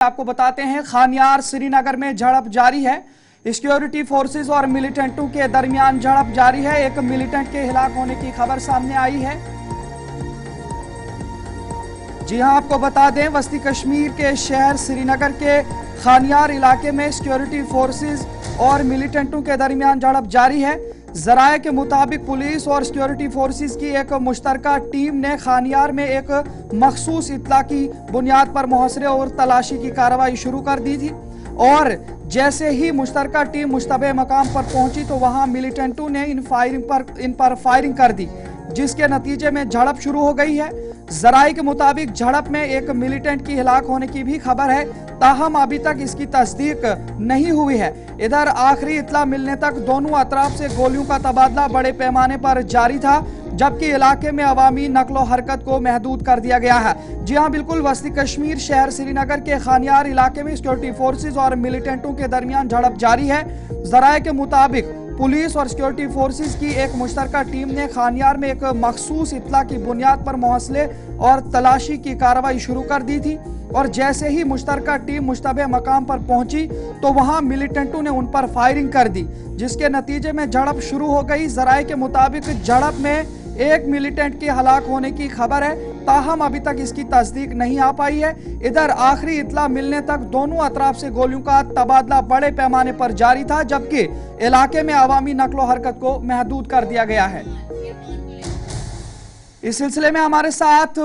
आपको बताते हैं खानियार श्रीनगर में झड़प जारी है। सिक्योरिटी फोर्सेस और मिलिटेंटों के दरमियान झड़प जारी है। एक मिलिटेंट के हिलाक होने की खबर सामने आई है। जी हां, आपको बता दें वस्ती कश्मीर के शहर श्रीनगर के खानियार इलाके में सिक्योरिटी फोर्सेस और मिलिटेंटों के दरमियान झड़प जारी है। जराये के मुताबिक पुलिस और सिक्योरिटी फोर्सेस की एक मुश्तरका टीम ने खानियार में एक मखसूस इत्तला की बुनियाद पर मुहसरे और तलाशी की कार्रवाई शुरू कर दी थी और जैसे ही मुश्तरका टीम मुश्तबे मकाम पर पहुंची तो वहां मिलिटेंटों ने इन पर फायरिंग कर दी, जिसके नतीजे में झड़प शुरू हो गई है। जराये के मुताबिक झड़प में एक मिलिटेंट की हिलाक होने की भी खबर है, ताहम अभी तक इसकी तस्दीक नहीं हुई है। इधर आखिरी इत्तला मिलने तक दोनों अतराफ से गोलियों का तबादला बड़े पैमाने पर जारी था, जबकि इलाके में अवामी नकलो हरकत को महदूद कर दिया गया है। जी हां, बिल्कुल वस्ती कश्मीर शहर श्रीनगर के खानियार इलाके में सिक्योरिटी फोर्सेस और मिलिटेंटों के दरमियान झड़प जारी है। जराये के मुताबिक पुलिस और सिक्योरिटी फोर्सेस की एक मुश्तरका टीम ने खानियार में एक मखसूस इत्तला की बुनियाद पर मुहसले और तलाशी की कार्रवाई शुरू कर दी थी और जैसे ही मुश्तरका टीम मुश्तबे मकाम पर पहुंची तो वहां मिलिटेंटों ने उन पर फायरिंग कर दी, जिसके नतीजे में झड़प शुरू हो गई। जराये के मुताबिक झड़प में एक मिलिटेंट के हलाक होने की खबर है, ताहम अभी तक इसकी तस्दीक नहीं आ पाई है। इधर आखिरी इत्तला मिलने तक दोनों अतराफ से गोलियों का तबादला बड़े पैमाने पर जारी था, जबकि इलाके में अवामी नकलो हरकत को महदूद कर दिया गया है। इस सिलसिले में हमारे साथ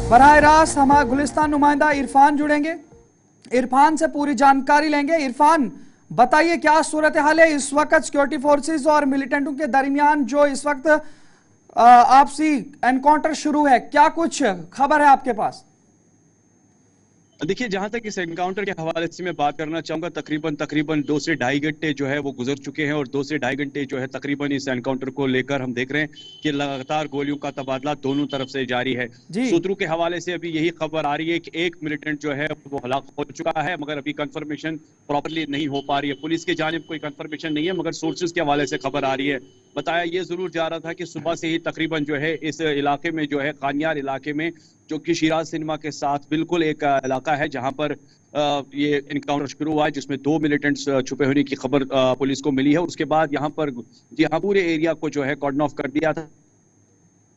बराह रास्त हमारा गुलिस्तान नुमाइंदा इरफान जुड़ेंगे। इरफान से पूरी जानकारी लेंगे। इरफान, बताइए क्या सूरत हाल है इस वक्त सिक्योरिटी फोर्सेस और मिलिटेंटों के दरमियान जो इस वक्त आपसी एनकाउंटर शुरू है, क्या कुछ खबर है आपके पास? देखिए, जहां तक इस एनकाउंटर के हवाले से मैं बात करना चाहूंगा, तकरीबन 2 से ढाई घंटे जो है वो गुजर चुके हैं और 2 से ढाई घंटे जो है तकरीबन इस एनकाउंटर को लेकर हम देख रहे हैं कि लगातार गोलियों का तबादला दोनों तरफ से जारी है। सूत्रों के हवाले से अभी यही खबर आ रही है कि एक मिलिटेंट जो है वो हलाक हो चुका है, मगर अभी कंफर्मेशन प्रॉपरली नहीं हो पा रही है। पुलिस की जानिब कोई कंफर्मेशन नहीं है, मगर सोर्सेज के हवाले से खबर आ रही है। बताया ये जरूर जा रहा था कि सुबह से ही तकरीबन जो है इस इलाके में जो है खानियार इलाके में, जो कि शिराज सिनेमा के साथ बिल्कुल एक इलाका है जहां पर ये एनकाउंटर शुरू हुआ है, जिसमें 2 मिलिटेंट्स छुपे होने की खबर पुलिस को मिली है। उसके बाद यहाँ पर पूरे एरिया को जो है कॉर्डन ऑफ कर दिया था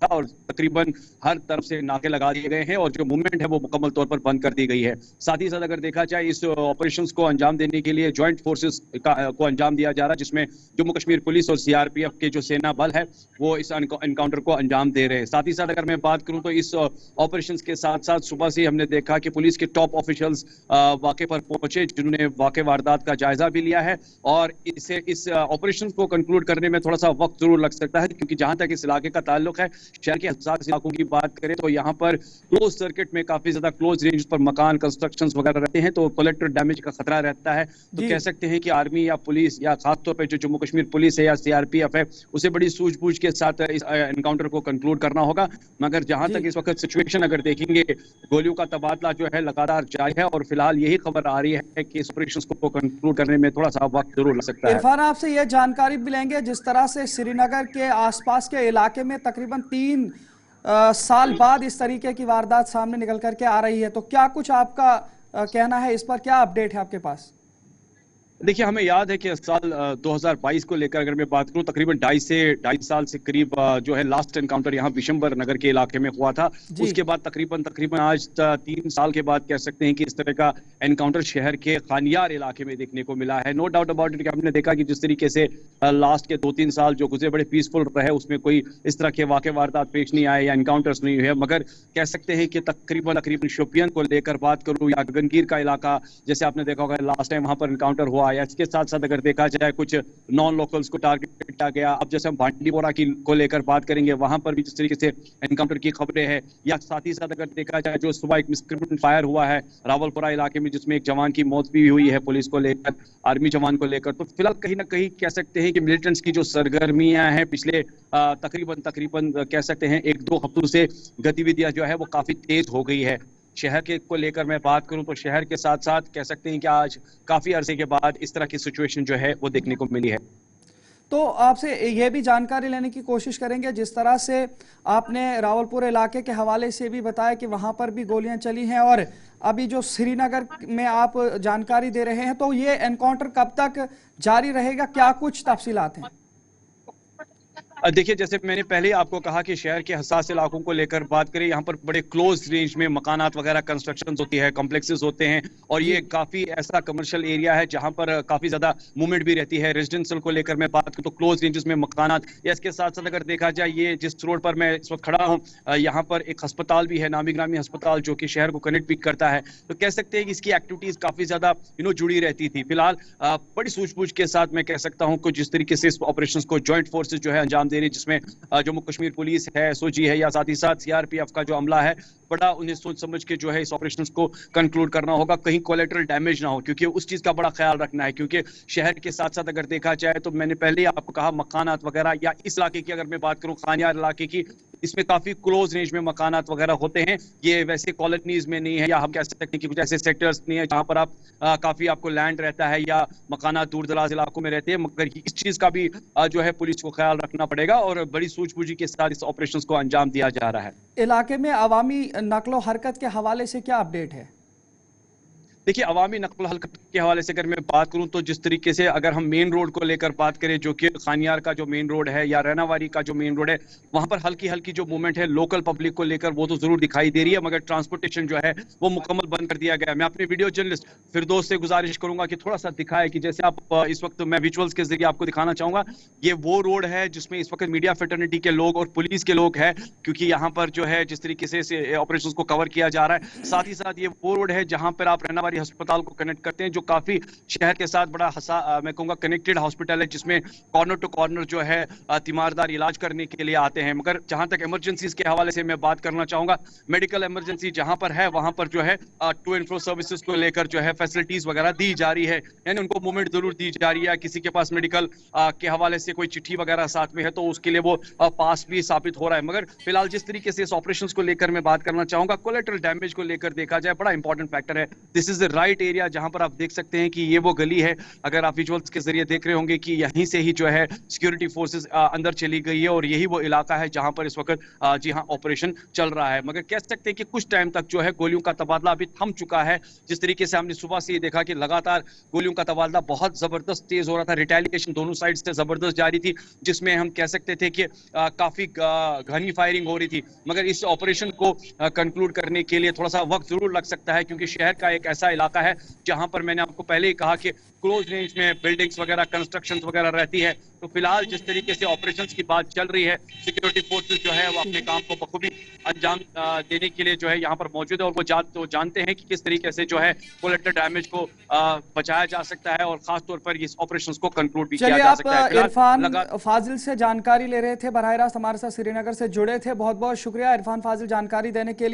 और तकरीबन हर तरफ से नाके लगा दिए गए हैं और जो मूवमेंट है वो मुकम्मल तौर पर बंद कर दी गई है। साथ ही साथ अगर देखा जाए इस ऑपरेशंस को अंजाम देने के लिए जॉइंट फोर्सेस को अंजाम दिया जा रहा है, जिसमें जम्मू कश्मीर पुलिस और सीआरपीएफ के जो सेना बल है वो इस एनकाउंटर को अंजाम दे रहे हैं। साथ ही साथ अगर मैं बात करूं तो इस ऑपरेशंस के साथ साथ सुबह से हमने देखा कि पुलिस के टॉप ऑफिशियल्स वाक़े पर पहुंचे, जिन्होंने वाक़े वारदात का जायजा भी लिया है और इस ऑपरेशन को कंक्लूड करने में थोड़ा सा वक्त जरूर लग सकता है, क्योंकि जहां तक इस इलाके का ताल्लुक है, शहर के हसास इलाकों की बात करें तो यहाँ पर क्लोज सर्किट में काफी ज्यादा क्लोज रेंज पर मकान कंस्ट्रक्शंस वगैरह रहते हैं, तो कोलेक्टर डैमेज का खतरा रहता है। तो कह सकते हैं कि आर्मी या पुलिस या खासतौर पर जो जम्मू कश्मीर पुलिस है या सीआरपीएफ है, उसे बड़ी सूझबूझ के साथ इस एनकाउंटर को कंक्लूड करना होगा। मगर जहां तक इस वक्त सिचुएशन अगर देखेंगे, गोलियों का तबादला जो है लगातार जारी है और फिलहाल यही खबर आ रही है कि इस ऑपरेशन को कंक्लूड करने में थोड़ा सा वक्त जरूर लग सकता है। इरफान, आपसे ये जानकारी भी लेंगे, जिस तरह से श्रीनगर के आसपास के इलाके में तकरीबन 3 साल बाद इस तरीके की वारदात सामने निकल करके आ रही है, तो क्या कुछ आपका कहना है इस पर, क्या अपडेट है आपके पास? देखिए, हमें याद है कि साल 2022 को लेकर अगर मैं बात करूं, तकरीबन 2.5 साल से करीब जो है लास्ट एनकाउंटर यहाँ बिशंबर नगर के इलाके में हुआ था। उसके बाद तकरीबन आज 3 साल के बाद कह सकते हैं कि इस तरह का एनकाउंटर शहर के खानियार इलाके में देखने को मिला है। नो डाउट अबाउट इट कि हमने देखा कि जिस तरीके से लास्ट के 2-3 साल जो गुजरे बड़े पीसफुल रहे, उसमें कोई इस तरह के वाक़े वारदात पेश नहीं आए या एनकाउंटर्स नहीं हुए, मगर कह सकते हैं कि तकरीबन शोपियान को लेकर बात करूँ या गगनगीर का इलाका, जैसे आपने देखा होगा लास्ट टाइम वहाँ पर एनकाउंटर हुआ, इसके साथ साथ अगर देखा जाए कुछ नॉन लोकल्स को टारगेट किया गया। अब जैसे हम भांडीपोरा की को लेकर बात करेंगे, वहां पर भी जिस तरीके से एनकाउंटर की खबरें हैं, या साथ ही साथ अगर देखा जाए जो सुबह एक मिसक्रिमिनेट फायर हुआ है रावलपुरा इलाके में, जिसमें एक जवान की मौत भी हुई है पुलिस को लेकर, आर्मी जवान को लेकर। तो फिलहाल कहीं ना कहीं कह सकते हैं कि मिलिटेंट्स की जो सरगर्मियां हैं पिछले तकरीबन कह सकते हैं 1-2 हफ्तों से गतिविधियां जो है वो काफी तेज हो गई है। शहर के को लेकर मैं बात करूं तो शहर के साथ साथ कह सकते हैं कि आज काफी अरसे के बाद इस तरह की सिचुएशन जो है वो देखने को मिली है। तो आपसे ये भी जानकारी लेने की कोशिश करेंगे, जिस तरह से आपने रावलपुर इलाके के हवाले से भी बताया कि वहां पर भी गोलियां चली हैं, और अभी जो श्रीनगर में आप जानकारी दे रहे हैं, तो ये एनकाउंटर कब तक जारी रहेगा, क्या कुछ तफसीलात हैं? देखिए, जैसे मैंने पहले आपको कहा कि शहर के हसास इलाकों को लेकर बात करें, यहाँ पर बड़े क्लोज रेंज में मकानात वगैरह कंस्ट्रक्शंस होती है, कॉम्प्लेक्सेस होते हैं, और ये काफी ऐसा कमर्शियल एरिया है जहाँ पर काफी ज्यादा मूवमेंट भी रहती है। रेजिडेंशियल को लेकर मैं बात करूँ तो क्लोज रेंजेस में मकानात, या इसके साथ साथ अगर देखा जाए, ये जिस रोड पर मैं इस वक्त खड़ा हूँ, यहाँ पर एक अस्पताल भी है, नामी ग्रामी अस्पताल, जो कि शहर को कनेक्ट भी करता है। तो कह सकते हैं कि इसकी एक्टिविटीज काफी ज्यादा जुड़ी रहती थी। फिलहाल बड़ी सूझबूझ के साथ मैं कह सकता हूँ कि जिस तरीके से इस ऑपरेशन को ज्वाइंट फोर्सेज जो है अंजाम दे रही है, जिसमें जम्मू कश्मीर पुलिस है, एसओजी है, या साथ ही साथ सीआरपीएफ का जो अमला है, बड़ा उन्हें सोच समझ के जो है इस ऑपरेशंस को कंक्लूड करना होगा, कहीं कोलेटरल डैमेज ना हो, क्योंकि उस चीज का बड़ा ख्याल रखना है। क्योंकि शहर के साथ साथ अगर देखा जाए तो मैंने पहले ही आपको कहा, मकानात वगैरह, या इस इलाके की अगर मैं बात करूं, खानियार इलाके की, इसमें काफी क्लोज रेंज में मकानात वगैरह होते हैं। ये वैसे कॉलोनीज में नहीं है, या हम कह सकते हैं कि कुछ ऐसे सेक्टर्स नहीं है जहां पर आप काफी आपको लैंड रहता है या मकानात दूर दराज इलाकों में रहते हैं। मगर इस चीज का भी जो है पुलिस को ख्याल रखना पड़ेगा, और बड़ी सूझबूझी के साथ इस ऑपरेशन को अंजाम दिया जा रहा है। इलाके में अवामी नक्लो हरकत के हवाले से क्या अपडेट है? देखिए, अवामी नक्ल हरकत के हवाले से अगर मैं बात करूं तो जिस तरीके से अगर हम मेन रोड को लेकर बात करें, जो कि खानियार का जो मेन रोड है या रैनावारी का जो मेन रोड है, वहां पर हल्की हल्की जो मूवमेंट है लोकल पब्लिक को लेकर, वो तो जरूर दिखाई दे रही है, मगर ट्रांसपोर्टेशन जो है वो मुकम्मल बंद कर दिया गया है। मैं अपने वीडियो जर्नलिस्ट फिरदौस से गुजारिश करूंगा कि थोड़ा सा दिखाए कि जैसे आप इस वक्त मैं विजुअल्स के जरिए आपको दिखाना चाहूंगा, ये वो रोड है जिसमें इस वक्त मीडिया फेटर्निटी के लोग और पुलिस के लोग हैं, क्योंकि यहाँ पर जो है जिस तरीके से ऑपरेशन को कवर किया जा रहा है। साथ ही साथ ये वो रोड है जहां पर आप रैनावारी अस्पताल को कनेक्ट करते हैं, जो काफी शहर के साथ बड़ा मैं कहूंगा कनेक्टेड हॉस्पिटल है, जिसमें कॉर्नर टू कॉर्नर जो है तीमारदार इलाज करने के लिए आते हैं। मगर जहां तक इमरजेंसीज के हवाले से मैं बात करना चाहूंगा, मेडिकल इमरजेंसी जहां पर है वहां पर जो है टू एंड फ्रो सर्विसेज को लेकर जो है फैसिलिटीज वगैरह दी जा रही है, यानी उनको मूवमेंट जरूर दी जा रही है। किसी के पास मेडिकल के हवाले से कोई चिट्ठी वगैरह साथ में है तो उसके लिए वो पास भी साबित हो रहा है। मगर फिलहाल जिस तरीके से इस ऑपरेशन को लेकर मैं बात करना चाहूंगा, कोलेटरल डैमेज को लेकर देखा जाए, बड़ा इंपॉर्टेंट फैक्टर है। This is the right area जहां पर आप देख सकते हैं कि ये वो गली है, अगर आप विजुअल्स के जरिए देख रहे होंगे कि यहीं से ही जो है सिक्योरिटी फोर्सेस अंदर चली गई है, और यही वो इलाका है जहां पर इस वक्त जी हां ऑपरेशन चल रहा है। मगर कह सकते हैं कि कुछ टाइम तक जो है गोलियों का तबादला अभी थम चुका है। जिस तरीके से हमने सुबह से ये देखा कि लगातार गोलियों का तबादला बहुत जबरदस्त तेज हो रहा था, रिटेलिएशन दोनों साइड से जबरदस्त जारी थी, जिसमें हम कह सकते थे कि काफी घनी फायरिंग हो रही थी। मगर इस ऑपरेशन को कंक्लूड करने के लिए थोड़ा सा वक्त जरूर लग सकता है, क्योंकि शहर का एक ऐसा इलाका है जहां पर मैंने आपको पहले ही कहा कि क्लोज रेंज में बिल्डिंग्स वगैरह कंस्ट्रक्शंस वगैरह रहती है। तो फिलहाल जिस तरीके से ऑपरेशंस की बात चल रही है, सिक्योरिटी फोर्सेस जो है वो अपने काम को बखूबी अंजाम देने के लिए जो है यहाँ पर मौजूद है, और वो जानते हैं कि किस तरीके से जो है कोलेटरल डैमेज को बचाया जा सकता है, और खास तौर पर इस ऑपरेशंस को कंक्लूड भी किया जा सकता है। इरफान फाजिल से जानकारी ले रहे थे, बराह रास्त हमारे साथ श्रीनगर से जुड़े थे। बहुत बहुत शुक्रिया इरफान फाजिल जानकारी देने के लिए।